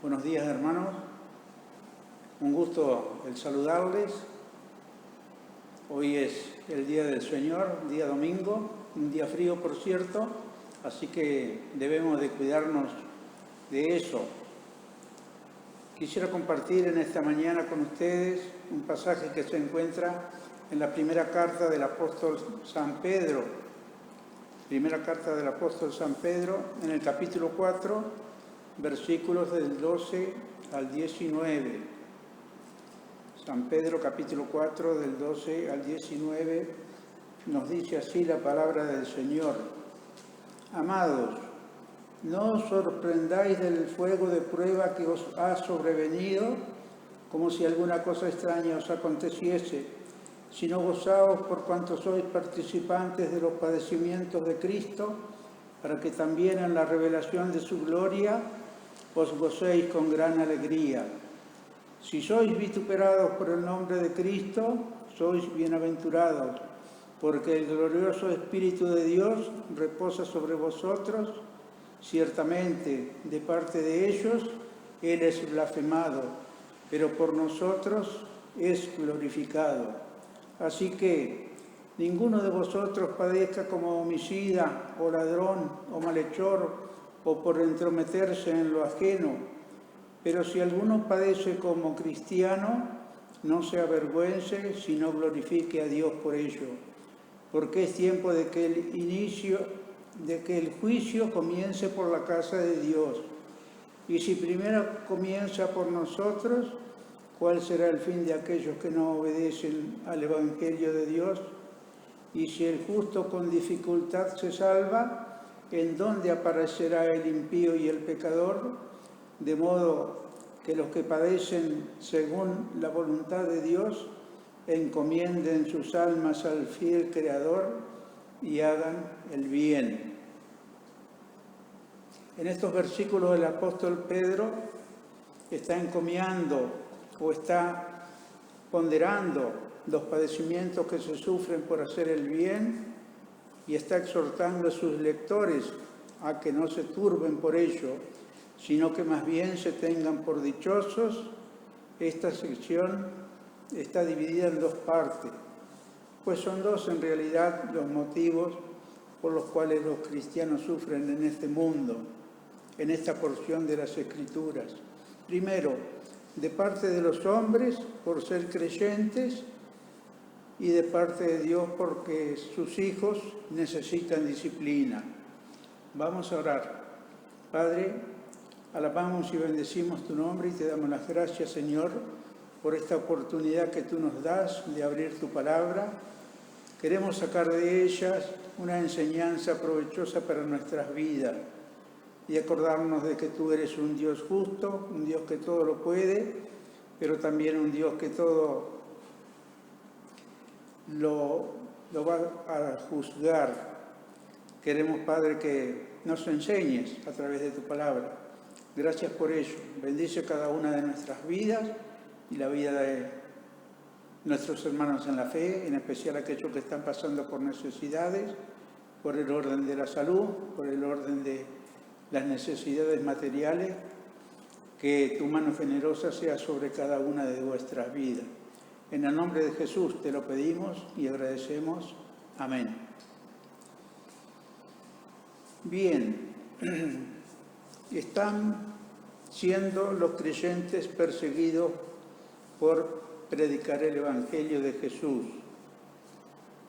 Buenos días, hermanos. Un gusto el saludarles. Hoy es el día del Señor, día domingo, un día frío, por cierto, así que debemos de cuidarnos de eso. Quisiera compartir en esta mañana con ustedes un pasaje que se encuentra en la primera carta del apóstol San Pedro. Primera carta del apóstol San Pedro, en el capítulo 4, versículos del 12 al 19. San Pedro, capítulo 4, del 12 al 19, nos dice así la palabra del Señor. Amados, no os sorprendáis del fuego de prueba que os ha sobrevenido, como si alguna cosa extraña os aconteciese, sino gozaos por cuanto sois participantes de los padecimientos de Cristo, para que también en la revelación de su gloria os gocéis con gran alegría. Si sois vituperados por el nombre de Cristo, sois bienaventurados, porque el glorioso Espíritu de Dios reposa sobre vosotros. Ciertamente, de parte de ellos, Él es blasfemado, pero por nosotros es glorificado. Así que ninguno de vosotros padezca como homicida, o ladrón, o malhechor, o por entrometerse en lo ajeno. Pero si alguno padece como cristiano, no se avergüence, sino glorifique a Dios por ello. Porque es tiempo de que el juicio comience por la casa de Dios. Y si primero comienza por nosotros, ¿cuál será el fin de aquellos que no obedecen al Evangelio de Dios? Y si el justo con dificultad se salva, ¿en dónde aparecerá el impío y el pecador? De modo que los que padecen según la voluntad de Dios encomienden sus almas al fiel Creador y hagan el bien. En estos versículos el apóstol Pedro está encomiando o está ponderando los padecimientos que se sufren por hacer el bien y está exhortando a sus lectores a que no se turben por ello, sino que más bien se tengan por dichosos. Esta sección está dividida en dos partes, pues son dos en realidad los motivos por los cuales los cristianos sufren en este mundo, en esta porción de las Escrituras. Primero, de parte de los hombres por ser creyentes y de parte de Dios porque sus hijos necesitan disciplina. Vamos a orar. Padre, alabamos y bendecimos tu nombre y te damos las gracias, Señor, por esta oportunidad que tú nos das de abrir tu palabra. Queremos sacar de ellas una enseñanza provechosa para nuestras vidas y acordarnos de que tú eres un Dios justo, un Dios que todo lo puede, pero también un Dios que todo lo va a juzgar. Queremos, Padre, que nos enseñes a través de tu palabra. Gracias por ello. Bendice cada una de nuestras vidas y la vida de nuestros hermanos en la fe, en especial aquellos que están pasando por necesidades, por el orden de la salud, por el orden de las necesidades materiales. Que tu mano generosa sea sobre cada una de vuestras vidas. En el nombre de Jesús te lo pedimos y agradecemos. Amén. Bien, están siendo los creyentes perseguidos por predicar el Evangelio de Jesús.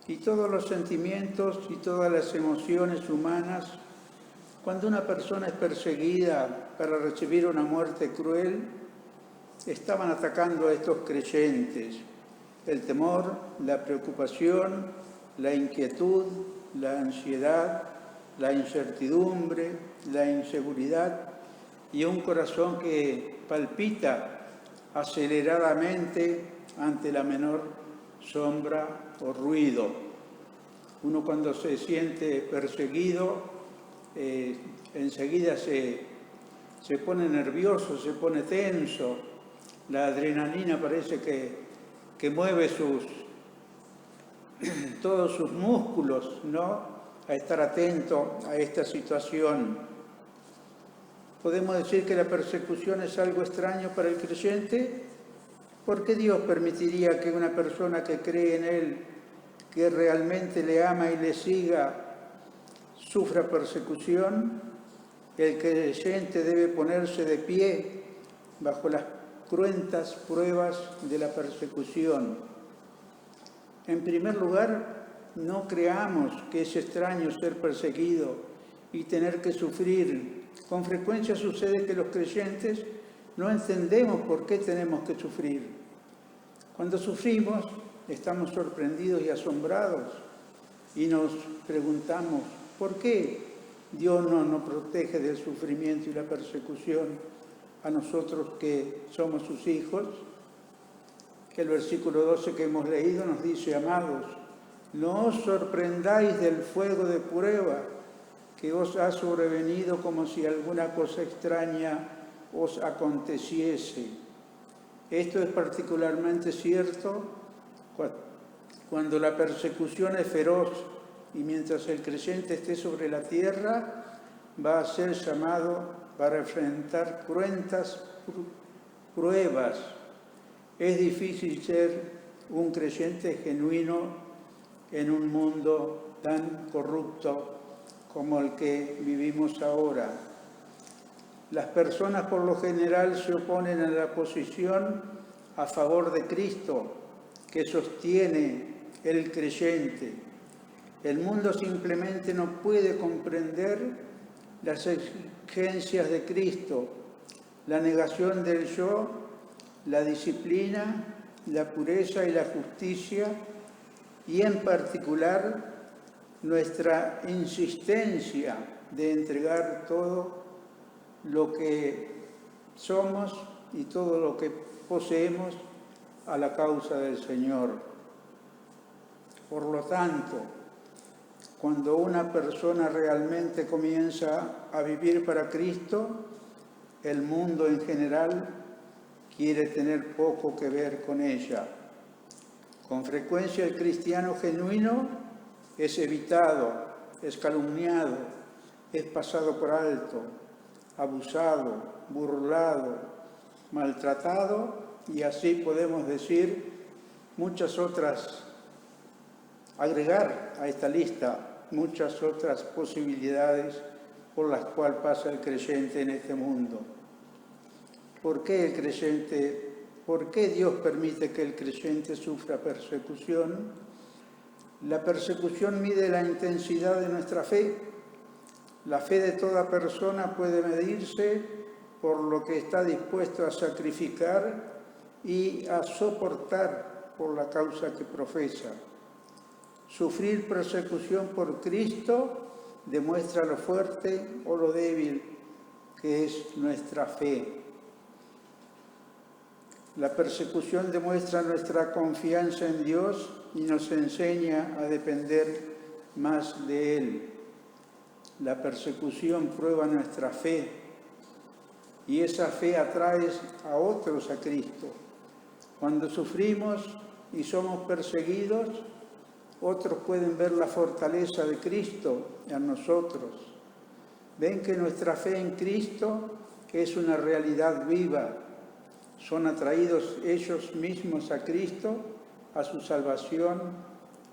Y todos los sentimientos y todas las emociones humanas, cuando una persona es perseguida para recibir una muerte cruel, estaban atacando a estos creyentes. El temor, la preocupación, la inquietud, la ansiedad, la incertidumbre, la inseguridad y un corazón que palpita aceleradamente ante la menor sombra o ruido. Uno cuando se siente perseguido, enseguida se pone nervioso, se pone tenso. La adrenalina parece que mueve todos sus músculos, ¿no?, a estar atento a esta situación. ¿Podemos decir que la persecución es algo extraño para el creyente? ¿Por qué Dios permitiría que una persona que cree en Él, que realmente le ama y le siga, sufra persecución? El creyente debe ponerse de pie bajo las cruentas pruebas de la persecución. En primer lugar, no creamos que es extraño ser perseguido y tener que sufrir. Con frecuencia sucede que los creyentes no entendemos por qué tenemos que sufrir. Cuando sufrimos, estamos sorprendidos y asombrados y nos preguntamos, ¿por qué Dios no nos protege del sufrimiento y la persecución a nosotros que somos sus hijos? El versículo 12 que hemos leído nos dice, amados, no os sorprendáis del fuego de prueba que os ha sobrevenido como si alguna cosa extraña os aconteciese. Esto es particularmente cierto cuando la persecución es feroz y mientras el creyente esté sobre la tierra, va a ser llamado para enfrentar cruentas pruebas. Es difícil ser un creyente genuino en un mundo tan corrupto como el que vivimos ahora. Las personas por lo general se oponen a la posición a favor de Cristo que sostiene el creyente. El mundo simplemente no puede comprender las exigencias de Cristo, la negación del yo, la disciplina, la pureza y la justicia, y en particular nuestra insistencia de entregar todo lo que somos y todo lo que poseemos a la causa del Señor. Por lo tanto, cuando una persona realmente comienza a vivir para Cristo, el mundo en general quiere tener poco que ver con ella. Con frecuencia el cristiano genuino es evitado, es calumniado, es pasado por alto, abusado, burlado, maltratado, y así podemos decir muchas otras, agregar a esta lista muchas otras posibilidades por las cuales pasa el creyente en este mundo. ¿Por qué Dios permite que el creyente sufra persecución? La persecución mide la intensidad de nuestra fe. La fe de toda persona puede medirse por lo que está dispuesto a sacrificar y a soportar por la causa que profesa. Sufrir persecución por Cristo demuestra lo fuerte o lo débil que es nuestra fe. La persecución demuestra nuestra confianza en Dios y nos enseña a depender más de Él. La persecución prueba nuestra fe y esa fe atrae a otros a Cristo. Cuando sufrimos y somos perseguidos, otros pueden ver la fortaleza de Cristo en nosotros. Ven que nuestra fe en Cristo es una realidad viva. Son atraídos ellos mismos a Cristo, a su salvación,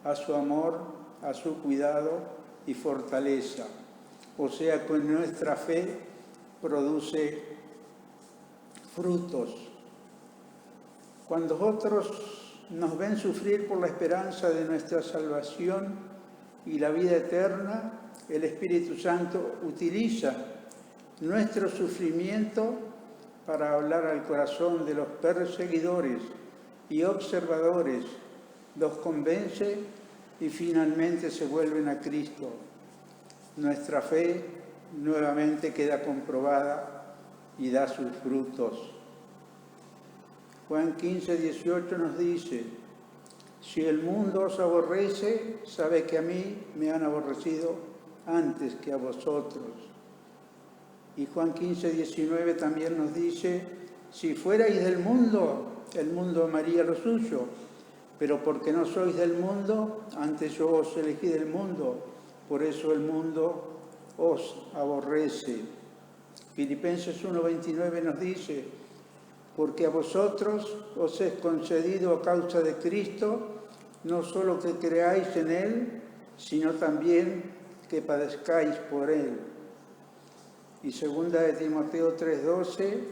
a su amor, a su cuidado y fortaleza. O sea que nuestra fe produce frutos. Cuando otros nos ven sufrir por la esperanza de nuestra salvación y la vida eterna, el Espíritu Santo utiliza nuestro sufrimiento para hablar al corazón de los perseguidores y observadores, los convence y finalmente se vuelven a Cristo. Nuestra fe nuevamente queda comprobada y da sus frutos. Juan 15, 18 nos dice, si el mundo os aborrece, sabe que a mí me han aborrecido antes que a vosotros. Y Juan 15, 19 también nos dice, si fuerais del mundo, el mundo amaría lo suyo, pero porque no sois del mundo, antes yo os elegí del mundo, por eso el mundo os aborrece. Filipenses 1:29 nos dice: porque a vosotros os es concedido a causa de Cristo, no solo que creáis en Él, sino también que padezcáis por Él. Y 2 de Timoteo 3:12,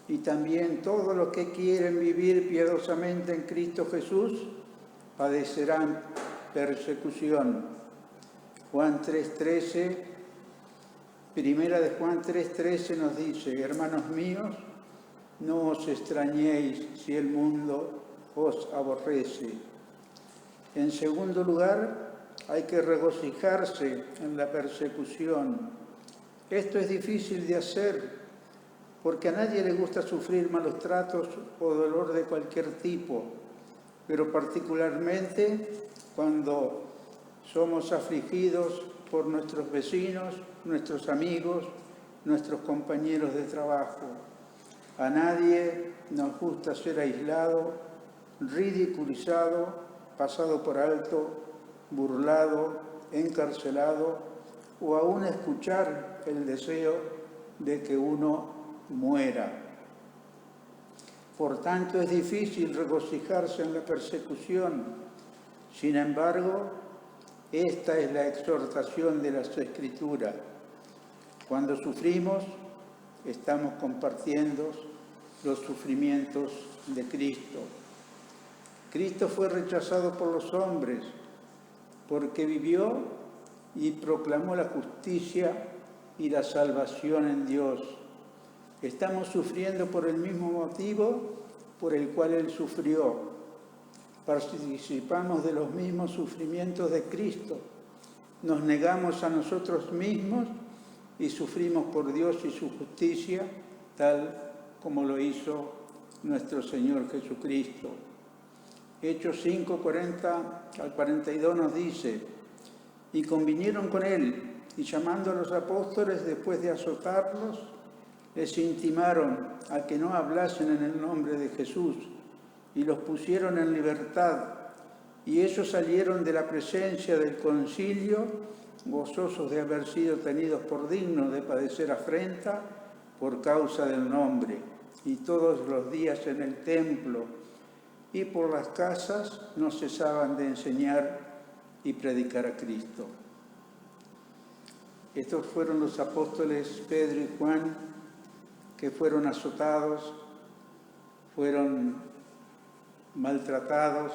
y también todos los que quieren vivir piadosamente en Cristo Jesús padecerán persecución. Juan 3:13, primera de Juan 3:13 nos dice: hermanos míos, no os extrañéis si el mundo os aborrece. En segundo lugar, hay que regocijarse en la persecución. Esto es difícil de hacer porque a nadie le gusta sufrir malos tratos o dolor de cualquier tipo, pero particularmente cuando somos afligidos por nuestros vecinos, nuestros amigos, nuestros compañeros de trabajo. A nadie nos gusta ser aislado, ridiculizado, pasado por alto, burlado, encarcelado o aún escuchar el deseo de que uno muera. Por tanto, es difícil regocijarse en la persecución. Sin embargo, esta es la exhortación de las Escrituras. Cuando sufrimos, estamos compartiendo los sufrimientos de Cristo. Cristo fue rechazado por los hombres porque vivió y proclamó la justicia y la salvación en Dios. Estamos sufriendo por el mismo motivo por el cual Él sufrió. Participamos de los mismos sufrimientos de Cristo. Nos negamos a nosotros mismos y sufrimos por Dios y su justicia, tal como lo hizo nuestro Señor Jesucristo. Hechos 5:40 al 42 nos dice: y convinieron con Él, y llamando a los apóstoles después de azotarlos, les intimaron a que no hablasen en el nombre de Jesús, y los pusieron en libertad. Y ellos salieron de la presencia del concilio, gozosos de haber sido tenidos por dignos de padecer afrenta por causa del nombre. Y todos los días en el templo y por las casas no cesaban de enseñar y predicar a Cristo. Estos fueron los apóstoles Pedro y Juan, que fueron azotados, fueron maltratados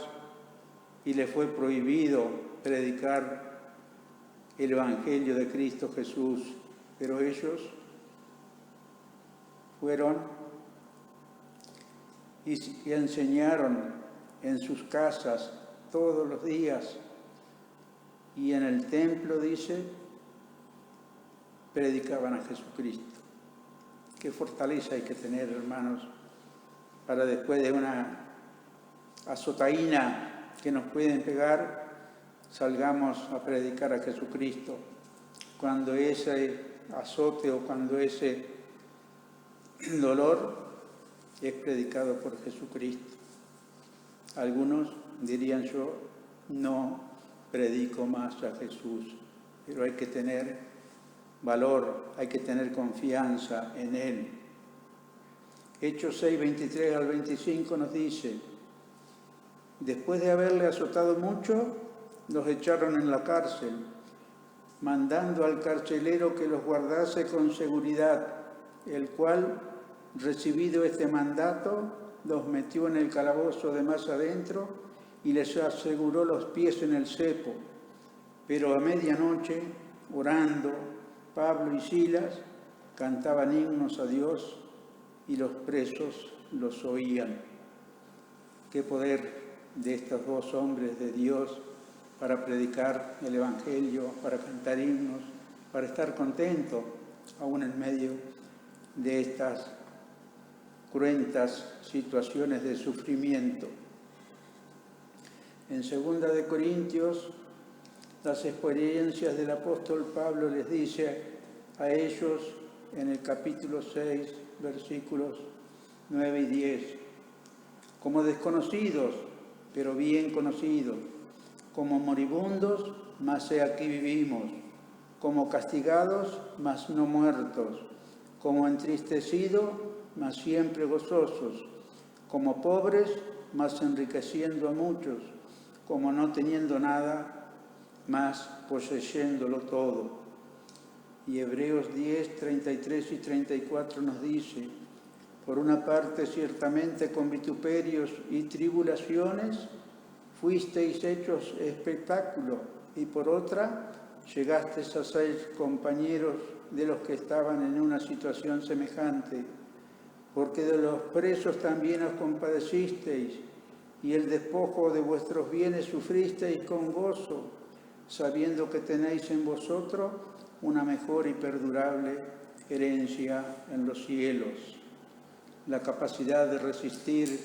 y les fue prohibido predicar el Evangelio de Cristo Jesús. Pero ellos fueron y enseñaron en sus casas todos los días, y en el templo, dice, predicaban a Jesucristo. Qué fortaleza hay que tener, hermanos, para después de una azotaína que nos pueden pegar, salgamos a predicar a Jesucristo. Cuando ese azote o cuando ese dolor es predicado por Jesucristo. Algunos dirían: yo no predico más a Jesús, pero hay que tener valor, hay que tener confianza en Él. Hechos 6, 23 al 25 nos dice: después de haberle azotado mucho, los echaron en la cárcel, mandando al carcelero que los guardase con seguridad, el cual, recibido este mandato, los metió en el calabozo de más adentro y les aseguró los pies en el cepo. Pero a medianoche, orando, Pablo y Silas cantaban himnos a Dios y los presos los oían. Qué poder de estos dos hombres de Dios para predicar el Evangelio, para cantar himnos, para estar contentos aún en medio de estas cruentas situaciones de sufrimiento. En 2 de Corintios, las experiencias del apóstol Pablo les dice a ellos en el capítulo 6, versículos 9 y 10: como desconocidos, pero bien conocidos, como moribundos, mas he aquí vivimos, como castigados, mas no muertos, como entristecidos, mas siempre gozosos, como pobres, mas enriqueciendo a muchos, como no teniendo nada, mas poseyéndolo todo. Y Hebreos 10, 33 y 34 nos dice: por una parte, ciertamente con vituperios y tribulaciones fuisteis hechos espectáculo, y por otra, llegasteis a ser compañeros de los que estaban en una situación semejante, porque de los presos también os compadecisteis, y el despojo de vuestros bienes sufristeis con gozo, sabiendo que tenéis en vosotros una mejor y perdurable herencia en los cielos. La capacidad de resistir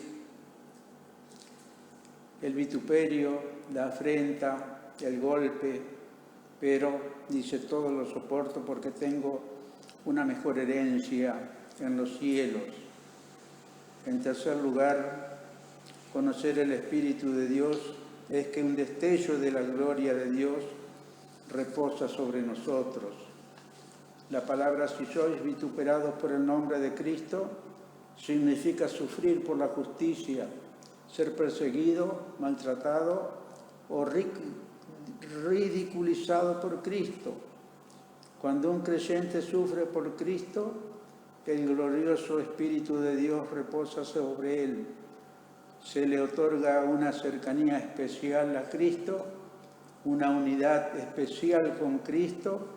el vituperio, la afrenta, el golpe, pero, dice, todo lo soporto porque tengo una mejor herencia en los cielos. En tercer lugar, conocer el Espíritu de Dios es que un destello de la gloria de Dios reposa sobre nosotros. La palabra "si sois vituperados por el nombre de Cristo" significa sufrir por la justicia, ser perseguido, maltratado o ridiculizado por Cristo. Cuando un creyente sufre por Cristo, el glorioso Espíritu de Dios reposa sobre él. Se le otorga una cercanía especial a Cristo, una unidad especial con Cristo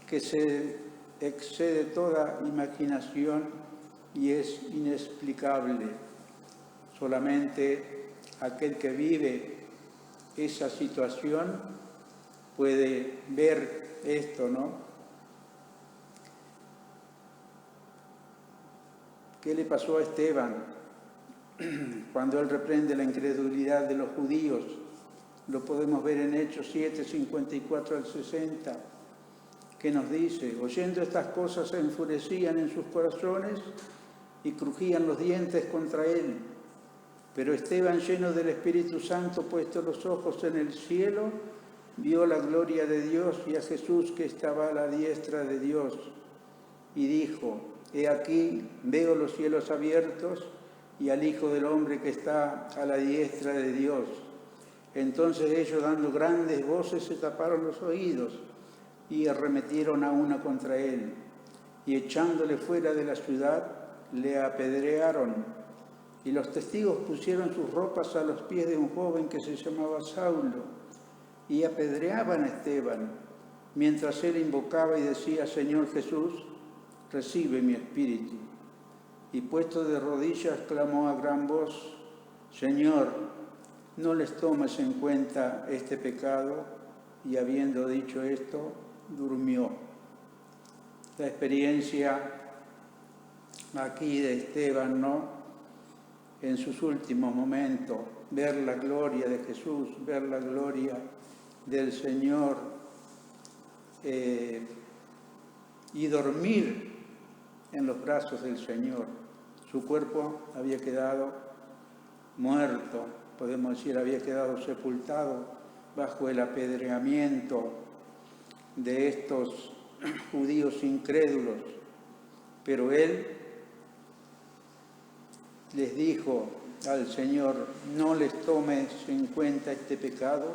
que se excede toda imaginación y es inexplicable. Solamente aquel que vive esa situación puede ver esto, ¿no? ¿Qué le pasó a Esteban cuando él reprende la incredulidad de los judíos? Lo podemos ver en Hechos 7, 54 al 60, que nos dice: oyendo estas cosas se enfurecían en sus corazones y crujían los dientes contra él. Pero Esteban, lleno del Espíritu Santo, puestos los ojos en el cielo, vio la gloria de Dios y a Jesús que estaba a la diestra de Dios. Y dijo: he aquí, veo los cielos abiertos y al Hijo del Hombre que está a la diestra de Dios. Entonces ellos, dando grandes voces, se taparon los oídos y arremetieron a una contra él. Y echándole fuera de la ciudad, le apedrearon. Y los testigos pusieron sus ropas a los pies de un joven que se llamaba Saulo, y apedreaban a Esteban, mientras él invocaba y decía: Señor Jesús, recibe mi espíritu. Y puesto de rodillas, clamó a gran voz: Señor, no les tomes en cuenta este pecado. Y habiendo dicho esto, durmió. La experiencia aquí de Esteban, ¿no? En sus últimos momentos, ver la gloria de Jesús, ver la gloria del Señor y dormir en los brazos del Señor. Su cuerpo había quedado muerto, podemos decir, había quedado sepultado bajo el apedreamiento de estos judíos incrédulos, pero él les dijo al Señor: no les tomes en cuenta este pecado,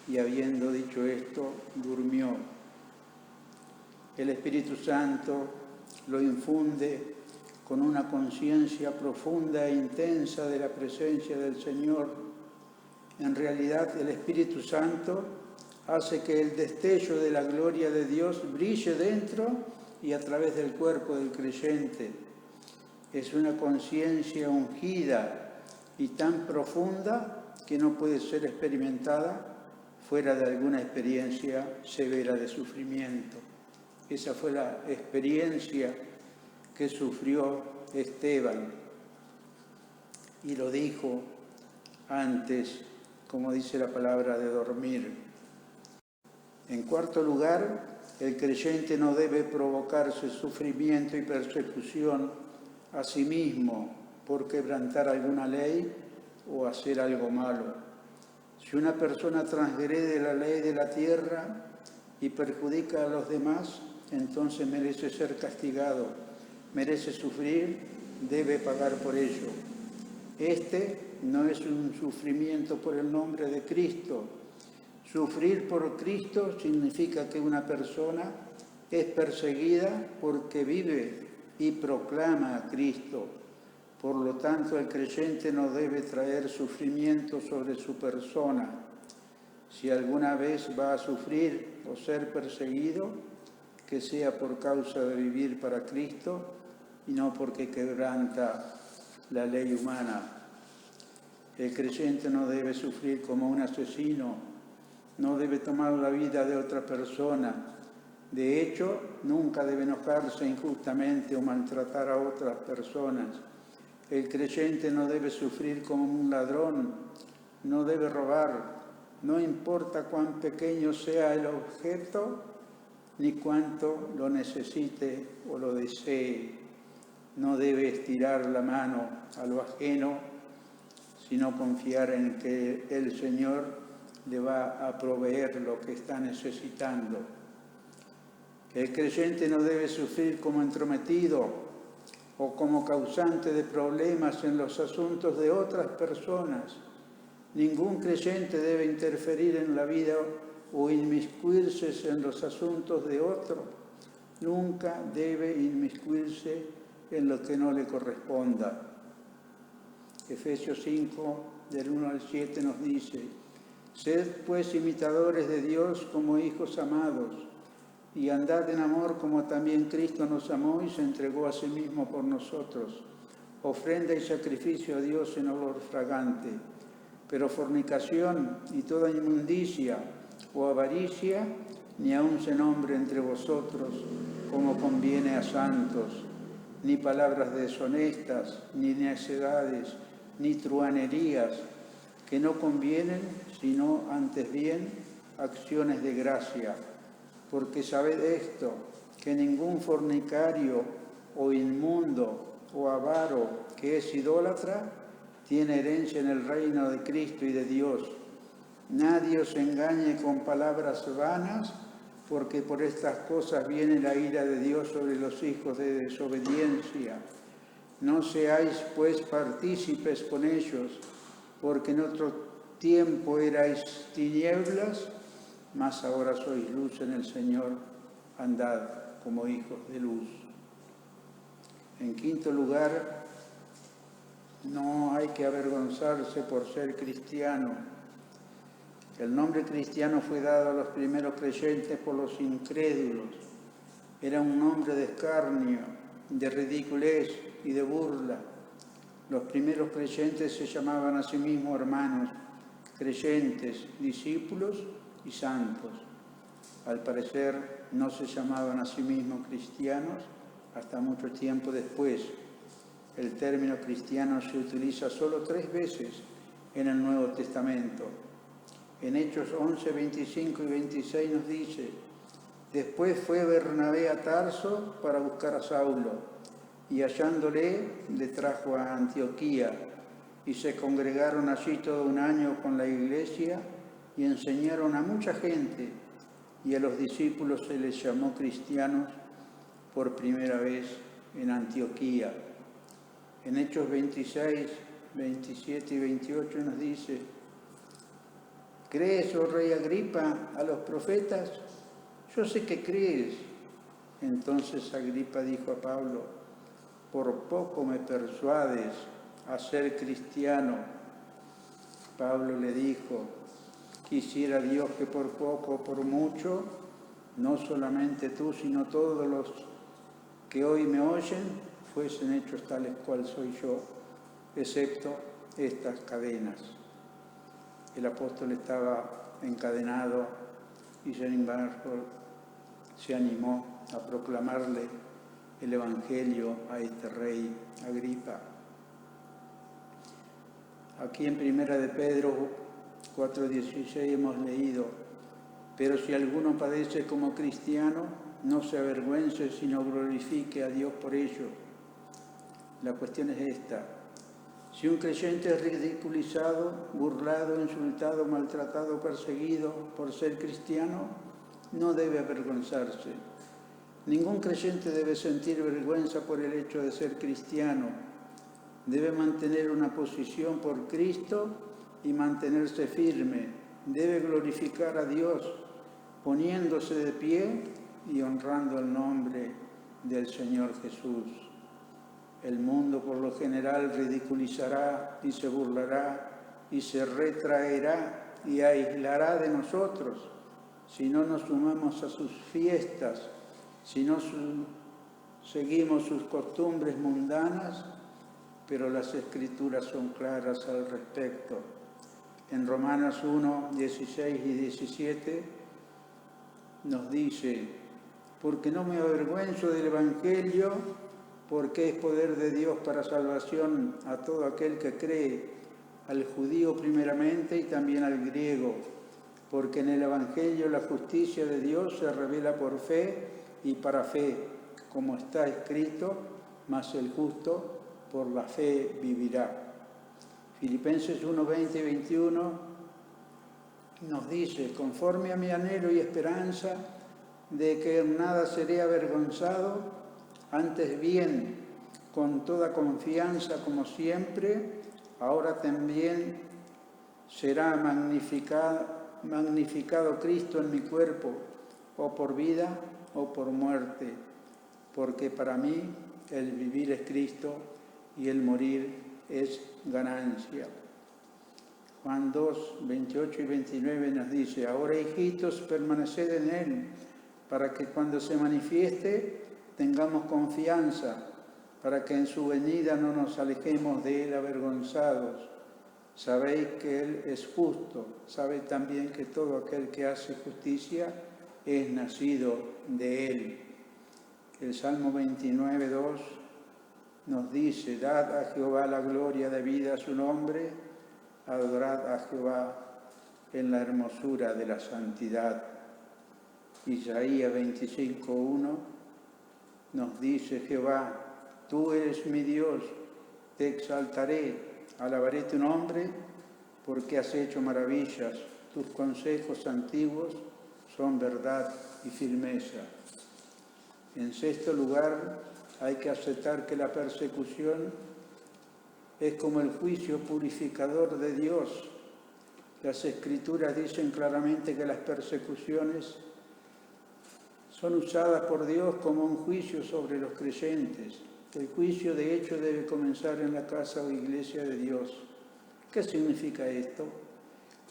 y habiendo dicho esto, durmió. El Espíritu Santo lo infunde con una conciencia profunda e intensa de la presencia del Señor. En realidad, el Espíritu Santo hace que el destello de la gloria de Dios brille dentro y a través del cuerpo del creyente. Es una conciencia ungida y tan profunda que no puede ser experimentada fuera de alguna experiencia severa de sufrimiento. Esa fue la experiencia que sufrió Esteban. Y lo dijo antes, como dice la palabra, de dormir. En cuarto lugar, el creyente no debe provocarse sufrimiento y persecución a sí mismo por quebrantar alguna ley o hacer algo malo. Si una persona transgrede la ley de la tierra y perjudica a los demás, entonces merece ser castigado merece sufrir, debe pagar por ello. Este no es un sufrimiento por el nombre de Cristo. Sufrir por Cristo significa que una persona es perseguida porque vive y proclama a Cristo. Por lo tanto, el creyente no debe traer sufrimiento sobre su persona. Si alguna vez va a sufrir o ser perseguido, que sea por causa de vivir para Cristo y no porque quebranta la ley humana. El creyente no debe sufrir como un asesino, no debe tomar la vida de otra persona. De hecho, nunca debe enojarse injustamente o maltratar a otras personas. El creyente no debe sufrir como un ladrón, no debe robar, no importa cuán pequeño sea el objeto ni cuánto lo necesite o lo desee. No debe estirar la mano a lo ajeno, sino confiar en que el Señor le va a proveer lo que está necesitando. El creyente no debe sufrir como entrometido o como causante de problemas en los asuntos de otras personas. Ningún creyente debe interferir en la vida o inmiscuirse en los asuntos de otro. Nunca debe inmiscuirse en lo que no le corresponda. Efesios 5, del 1 al 7 nos dice: Sed pues imitadores de Dios como hijos amados, y andad en amor como también Cristo nos amó y se entregó a sí mismo por nosotros, ofrenda y sacrificio a Dios en olor fragante. Pero fornicación y toda inmundicia o avaricia ni aun se nombre entre vosotros como conviene a santos, ni palabras deshonestas, ni necedades, ni truhanerías, que no convienen, sino antes bien acciones de gracia. Porque sabed esto, que ningún fornicario o inmundo o avaro que es idólatra tiene herencia en el reino de Cristo y de Dios. Nadie os engañe con palabras vanas, porque por estas cosas viene la ira de Dios sobre los hijos de desobediencia. No seáis pues partícipes con ellos, porque en otro tiempo erais tinieblas, mas ahora sois luz en el Señor, andad como hijos de luz. En quinto lugar, no hay que avergonzarse por ser cristiano. El nombre cristiano fue dado a los primeros creyentes por los incrédulos. Era un nombre de escarnio, de ridiculez y de burla. Los primeros creyentes se llamaban a sí mismos hermanos, creyentes, discípulos y santos. Al parecer no se llamaban a sí mismos cristianos hasta mucho tiempo después. El término cristiano se utiliza solo 3 veces en el Nuevo Testamento. En Hechos 11, 25 y 26 nos dice: Después fue Bernabé a Tarso para buscar a Saulo, y hallándole le trajo a Antioquía, y se congregaron allí todo un año con la iglesia y enseñaron a mucha gente, y a los discípulos se les llamó cristianos por primera vez en Antioquía. En Hechos 26, 27 y 28 nos dice: ¿Crees, oh rey Agripa, a los profetas? Yo sé que crees. Entonces Agripa dijo a Pablo: por poco me persuades a ser cristiano. Pablo le dijo: quisiera Dios que por poco o por mucho, no solamente tú, sino todos los que hoy me oyen, fuesen hechos tales cual soy yo, excepto estas cadenas. El apóstol estaba encadenado y sin embargo se animó a proclamarle el Evangelio a este rey Agripa. Aquí en Primera de Pedro 4:16 hemos leído: pero si alguno padece como cristiano, no se avergüence, sino glorifique a Dios por ello. La cuestión es esta: si un creyente es ridiculizado, burlado, insultado, maltratado, perseguido por ser cristiano, no debe avergonzarse. Ningún creyente debe sentir vergüenza por el hecho de ser cristiano. Debe mantener una posición por Cristo y mantenerse firme. Debe glorificar a Dios poniéndose de pie y honrando el nombre del Señor Jesús. El mundo por lo general ridiculizará y se burlará y se retraerá y aislará de nosotros si no nos sumamos a sus fiestas, si no seguimos sus costumbres mundanas, pero las Escrituras son claras al respecto. En Romanos 1, 16 y 17 nos dice: porque no me avergüenzo del Evangelio, porque es poder de Dios para salvación a todo aquel que cree, al judío primeramente y también al griego, porque en el Evangelio la justicia de Dios se revela por fe y para fe, como está escrito, mas el justo por la fe vivirá. Filipenses 1, 20 y 21 nos dice: conforme a mi anhelo y esperanza de que en nada seré avergonzado, antes bien, con toda confianza como siempre, ahora también será magnificado Cristo en mi cuerpo, o por vida o por muerte, porque para mí el vivir es Cristo y el morir es ganancia. Juan 2, 28 y 29 nos dice: ahora, hijitos, permaneced en Él, para que cuando se manifieste tengamos confianza, para que en su venida no nos alejemos de Él avergonzados. Sabéis que Él es justo, sabéis también que todo aquel que hace justicia es nacido de Él. El Salmo 29, 2 nos dice: dad a Jehová la gloria debida a su nombre, adorad a Jehová en la hermosura de la santidad. Isaías 25, 1 nos dice: Jehová, tú eres mi Dios, te exaltaré, alabaré tu nombre, porque has hecho maravillas, tus consejos antiguos son verdad y firmeza. En sexto lugar, hay que aceptar que la persecución es como el juicio purificador de Dios. Las Escrituras dicen claramente que las persecuciones son usadas por Dios como un juicio sobre los creyentes. El juicio, de hecho, debe comenzar en la casa o iglesia de Dios. ¿Qué significa esto?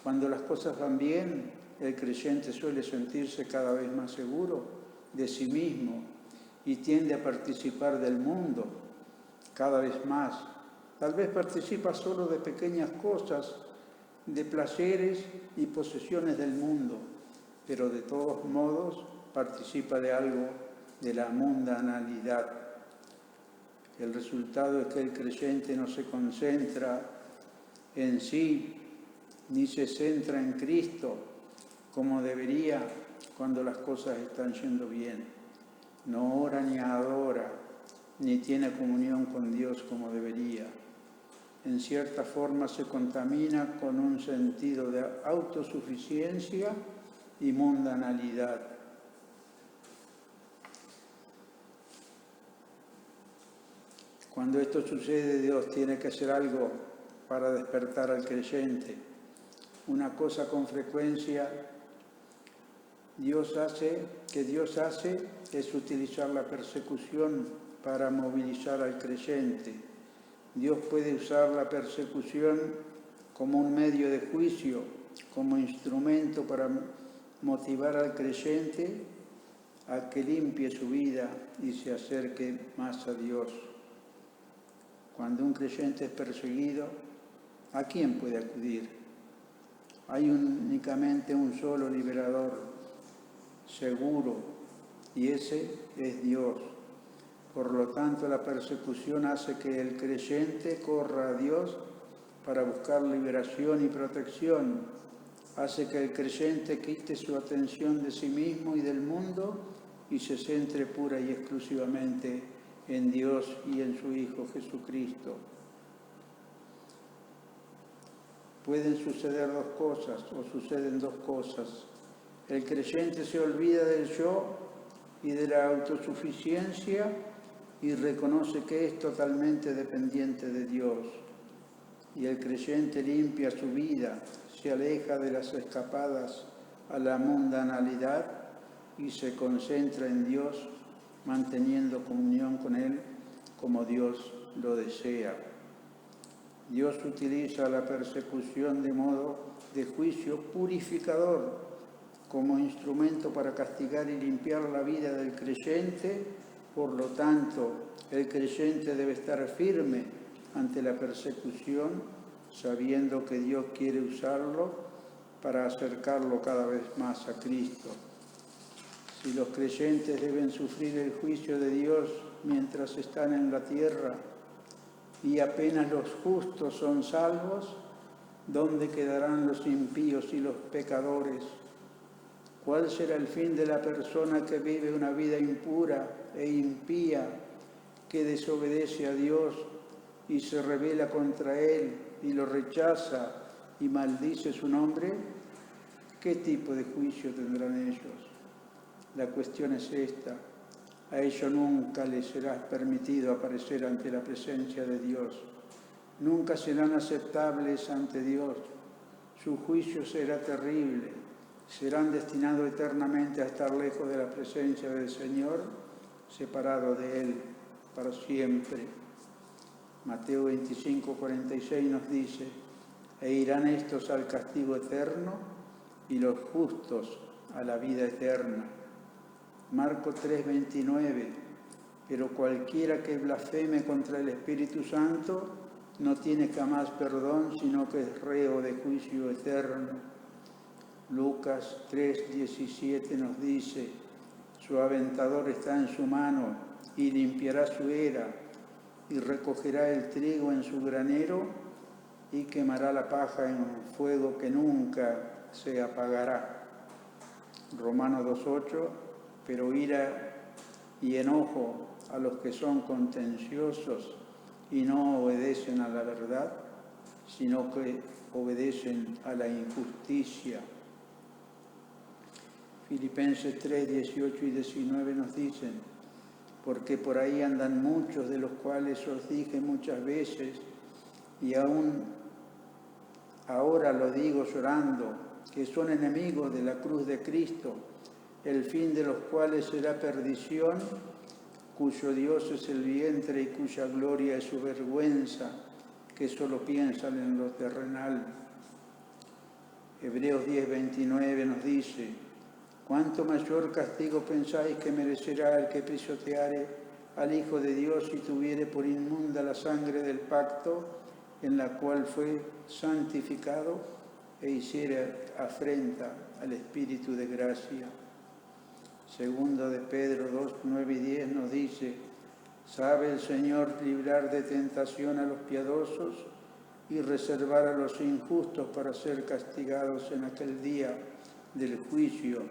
Cuando las cosas van bien, el creyente suele sentirse cada vez más seguro de sí mismo y tiende a participar del mundo cada vez más. Tal vez participa solo de pequeñas cosas, de placeres y posesiones del mundo, pero de todos modos participa de algo de la mundanalidad. El resultado es que el creyente no se concentra en sí, ni se centra en Cristo como debería cuando las cosas están yendo bien. No ora ni adora, ni tiene comunión con Dios como debería. En cierta forma se contamina con un sentido de autosuficiencia y mundanalidad. Cuando esto sucede, Dios tiene que hacer algo para despertar al creyente. Una cosa con frecuencia Dios hace es utilizar la persecución para movilizar al creyente. Dios puede usar la persecución como un medio de juicio, como instrumento para motivar al creyente a que limpie su vida y se acerque más a Dios. Cuando un creyente es perseguido, ¿a quién puede acudir? Hay únicamente un solo liberador seguro, y ese es Dios. Por lo tanto, la persecución hace que el creyente corra a Dios para buscar liberación y protección. Hace que el creyente quite su atención de sí mismo y del mundo y se centre pura y exclusivamente en Dios y en su Hijo Jesucristo. Pueden suceder dos cosas, o suceden dos cosas. El creyente se olvida del yo y de la autosuficiencia y reconoce que es totalmente dependiente de Dios. Y el creyente limpia su vida, se aleja de las escapadas a la mundanalidad y se concentra en Dios, manteniendo comunión con Él como Dios lo desea. Dios utiliza la persecución de modo de juicio purificador como instrumento para castigar y limpiar la vida del creyente. Por lo tanto, el creyente debe estar firme ante la persecución, sabiendo que Dios quiere usarlo para acercarlo cada vez más a Cristo. Si los creyentes deben sufrir el juicio de Dios mientras están en la tierra y apenas los justos son salvos, ¿dónde quedarán los impíos y los pecadores? ¿Cuál será el fin de la persona que vive una vida impura e impía, que desobedece a Dios y se rebela contra Él y lo rechaza y maldice su nombre? ¿Qué tipo de juicio tendrán ellos? La cuestión es esta: a ellos nunca les será permitido aparecer ante la presencia de Dios. Nunca serán aceptables ante Dios. Su juicio será terrible. Serán destinados eternamente a estar lejos de la presencia del Señor, separados de Él para siempre. Mateo 25:46 nos dice: e irán estos al castigo eterno y los justos a la vida eterna. Marcos 3:29: pero cualquiera que blasfeme contra el Espíritu Santo no tiene jamás perdón, sino que es reo de juicio eterno. Lucas 3:17 nos dice: su aventador está en su mano y limpiará su era y recogerá el trigo en su granero y quemará la paja en un fuego que nunca se apagará. Romanos 2:8: pero ira y enojo a los que son contenciosos y no obedecen a la verdad, sino que obedecen a la injusticia. Filipenses 3:18 y 19 nos dicen: porque por ahí andan muchos, de los cuales os dije muchas veces, y aún ahora lo digo llorando, que son enemigos de la cruz de Cristo, el fin de los cuales será perdición, cuyo Dios es el vientre y cuya gloria es su vergüenza, que solo piensan en lo terrenal. Hebreos 10:29 nos dice: ¿cuánto mayor castigo pensáis que merecerá el que pisoteare al Hijo de Dios y tuviere por inmunda la sangre del pacto, en la cual fue santificado, e hiciere afrenta al Espíritu de gracia? Segundo de Pedro 2:9 y 10 nos dice: sabe el Señor librar de tentación a los piadosos y reservar a los injustos para ser castigados en aquel día del juicio,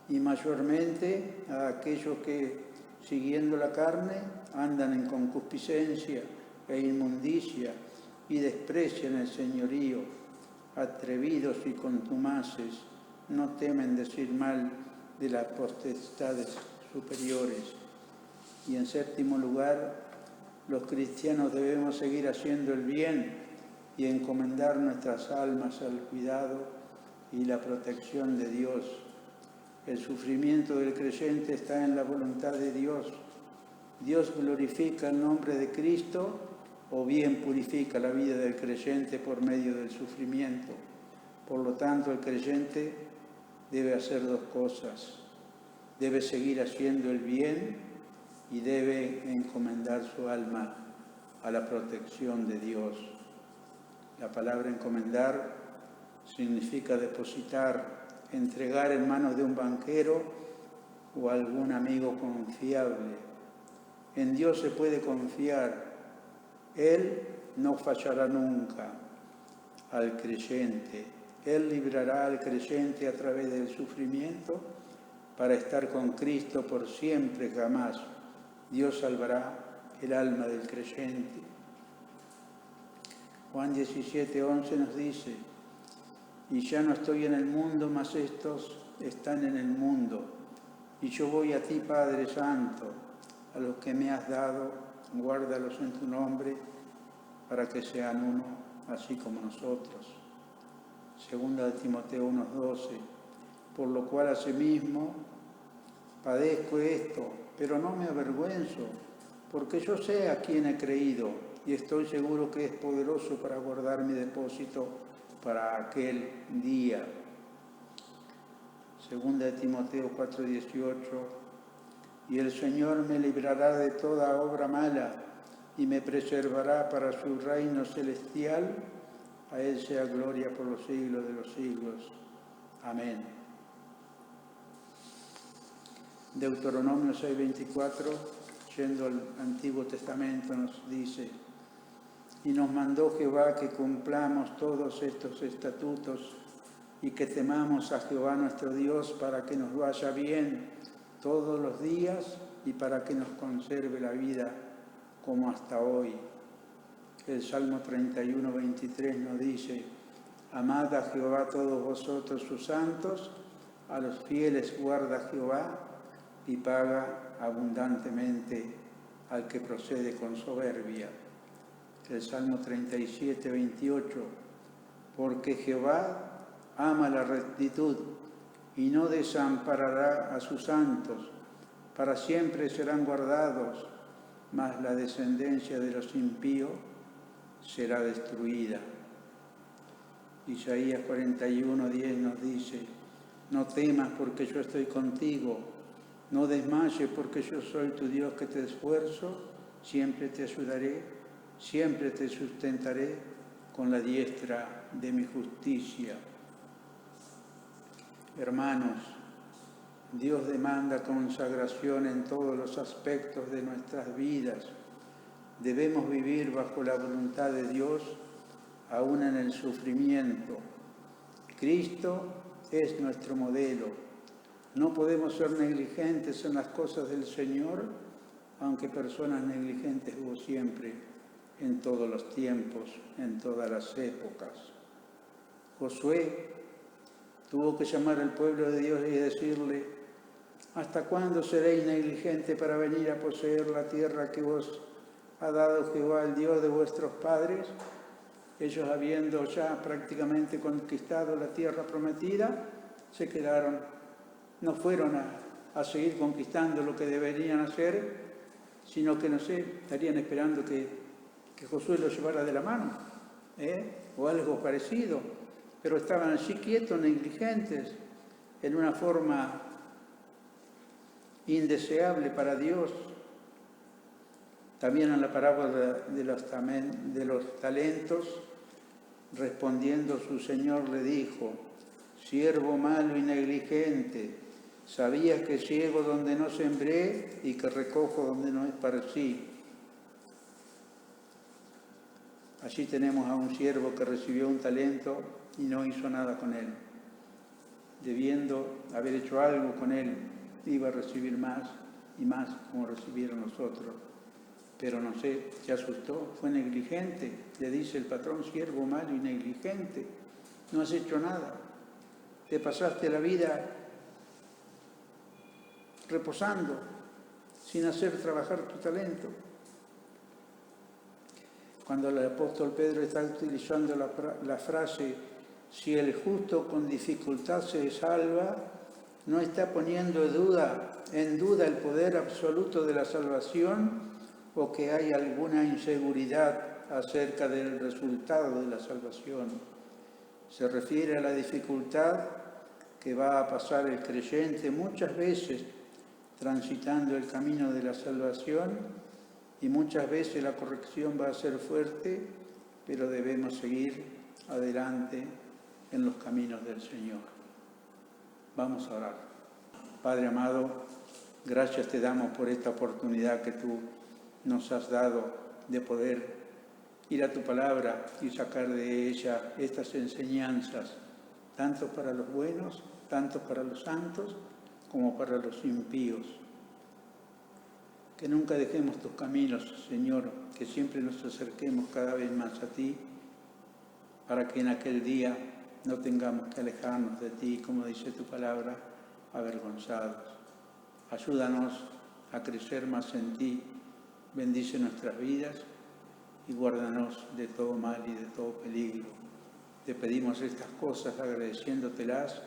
y mayormente a aquellos que, siguiendo la carne, andan en concupiscencia e inmundicia y desprecian el señorío, atrevidos y contumaces, no temen decir mal de las potestades superiores. Y en séptimo lugar, los cristianos debemos seguir haciendo el bien y encomendar nuestras almas al cuidado y la protección de Dios. El sufrimiento del creyente está en la voluntad de Dios. Dios glorifica el nombre de Cristo o bien purifica la vida del creyente por medio del sufrimiento. Por lo tanto, el creyente debe hacer dos cosas: debe seguir haciendo el bien y debe encomendar su alma a la protección de Dios. La palabra encomendar significa depositar, entregar en manos de un banquero o algún amigo confiable. En Dios se puede confiar. Él no fallará nunca al creyente. Él librará al creyente a través del sufrimiento para estar con Cristo por siempre, jamás. Dios salvará el alma del creyente. Juan 17:11 nos dice: y ya no estoy en el mundo, mas estos están en el mundo, Y yo voy a ti, Padre Santo, a los que me has dado, guárdalos en tu nombre, para que sean uno, así como nosotros. Segunda de Timoteo 1:12, por lo cual asimismo padezco esto, pero no me avergüenzo, porque yo sé a quién he creído y estoy seguro que es poderoso para guardar mi depósito para aquel día. Segunda de Timoteo 4:18, y el Señor me librará de toda obra mala y me preservará para su reino celestial. A Él sea gloria por los siglos de los siglos. Amén. Deuteronomio 6:24, yendo al Antiguo Testamento, nos dice: y nos mandó Jehová que cumplamos todos estos estatutos y que temamos a Jehová nuestro Dios para que nos vaya bien todos los días y para que nos conserve la vida como hasta hoy. El Salmo 31:23 nos dice: amad a Jehová todos vosotros sus santos, a los fieles guarda Jehová y paga abundantemente al que procede con soberbia. El Salmo 37:28, porque Jehová ama la rectitud y no desamparará a sus santos, para siempre serán guardados, mas la descendencia de los impíos será destruida. Isaías 41:10 nos dice: no temas porque yo estoy contigo, no desmayes porque yo soy tu Dios que te esfuerzo, siempre te ayudaré, siempre te sustentaré con la diestra de mi justicia. Hermanos, Dios demanda consagración en todos los aspectos de nuestras vidas. Debemos vivir bajo la voluntad de Dios, aún en el sufrimiento. Cristo es nuestro modelo. No podemos ser negligentes en las cosas del Señor, aunque personas negligentes hubo siempre, en todos los tiempos, en todas las épocas. Josué tuvo que llamar al pueblo de Dios y decirle: ¿hasta cuándo seréis negligentes para venir a poseer la tierra que vos ha dado Jehová, el Dios de vuestros padres? Ellos, habiendo ya prácticamente conquistado la tierra prometida, se quedaron, no fueron a seguir conquistando lo que deberían hacer, sino que, no sé, estarían esperando que Josué los llevara de la mano, o algo parecido. Pero estaban allí quietos, negligentes, en una forma indeseable para Dios. También en la parábola de los talentos, respondiendo su Señor le dijo: siervo malo y negligente, sabías que ciego donde no sembré y que recojo donde no esparcí. Allí tenemos a un siervo que recibió un talento y no hizo nada con él. Debiendo haber hecho algo con él, iba a recibir más y más como recibieron los otros. Pero no sé, se asustó, fue negligente. Le dice el patrón: siervo malo y negligente, no has hecho nada. Te pasaste la vida reposando, sin hacer trabajar tu talento. Cuando el apóstol Pedro está utilizando la frase: si el justo con dificultad se salva, no está poniendo en duda el poder absoluto de la salvación, o que hay alguna inseguridad acerca del resultado de la salvación. Se refiere a la dificultad que va a pasar el creyente muchas veces transitando el camino de la salvación, y muchas veces la corrección va a ser fuerte, pero debemos seguir adelante en los caminos del Señor. Vamos a orar. Padre amado, gracias te damos por esta oportunidad que tú nos has dado de poder ir a tu palabra y sacar de ella estas enseñanzas, tanto para los buenos, tanto para los santos, como para los impíos. Que nunca dejemos tus caminos, Señor, que siempre nos acerquemos cada vez más a ti, para que en aquel día no tengamos que alejarnos de ti, como dice tu palabra, avergonzados. Ayúdanos a crecer más en ti. Bendice nuestras vidas y guárdanos de todo mal y de todo peligro. Te pedimos estas cosas agradeciéndotelas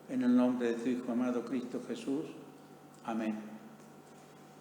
en el nombre de tu Hijo amado Cristo Jesús. Amén.